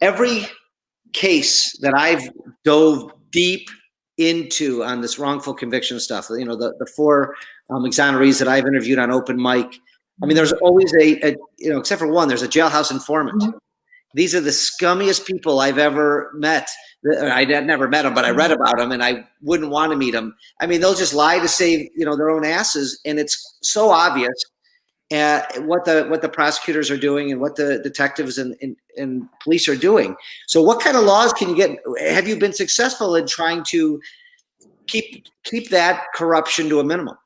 every case that I've dove deep into on this wrongful conviction stuff, you know, the four exonerees that I've interviewed on open mic, I mean, there's always a you know, except for one, there's a jailhouse informant. These are the scummiest people I've ever met. I never met them, but I read about them, and I wouldn't want to meet them. I mean, they'll just lie to save, you know, their own asses, and it's so obvious what the prosecutors are doing and what the detectives and police are doing. So, what kind of laws can you get? Have you been successful in trying to keep that corruption to a minimum?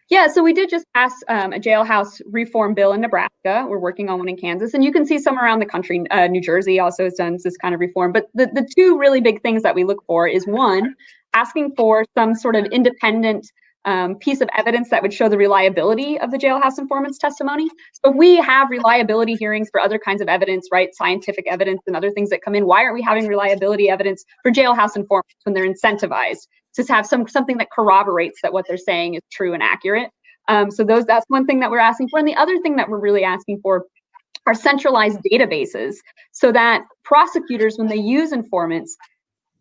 Yeah, so we did just pass a jailhouse reform bill in Nebraska. We're working on one in Kansas, and you can see some around the country. New Jersey also has done this kind of reform. But the two really big things that we look for is, one, asking for some sort of independent piece of evidence that would show the reliability of the jailhouse informant's testimony. So we have reliability hearings for other kinds of evidence, right? Scientific evidence and other things that come in. Why aren't we having reliability evidence for jailhouse informants when they're incentivized to have something that corroborates that what they're saying is true and accurate? So that's one thing that we're asking for. And the other thing that we're really asking for are centralized databases, so that prosecutors, when they use informants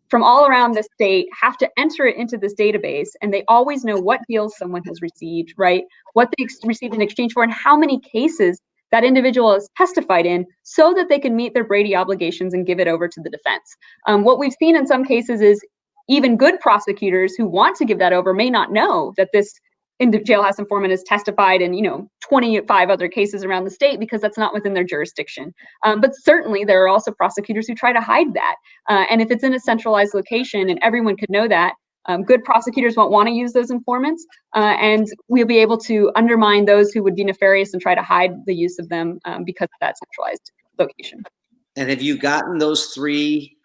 from all around the state, have to enter it into this database, and they always know what deals someone has received, right? What they received in exchange for, and how many cases that individual has testified in, so that they can meet their Brady obligations and give it over to the defense. What we've seen in some cases is even good prosecutors who want to give that over may not know that this jailhouse informant has testified in, 25 other cases around the state, because that's not within their jurisdiction. But certainly there are also prosecutors who try to hide that. And if it's in a centralized location and everyone could know that, good prosecutors won't want to use those informants, and we'll be able to undermine those who would be nefarious and try to hide the use of them because of that centralized location. And have you gotten those three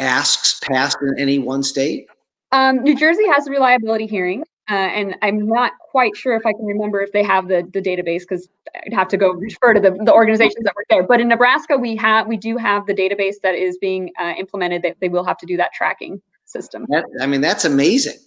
asks passed in any one state? New Jersey has a reliability hearing, and I'm not quite sure if I can remember if they have the database, because I'd have to go refer to the organizations that were there. But in Nebraska, we do have the database that is being implemented. That they will have to do that tracking system. I mean, that's amazing.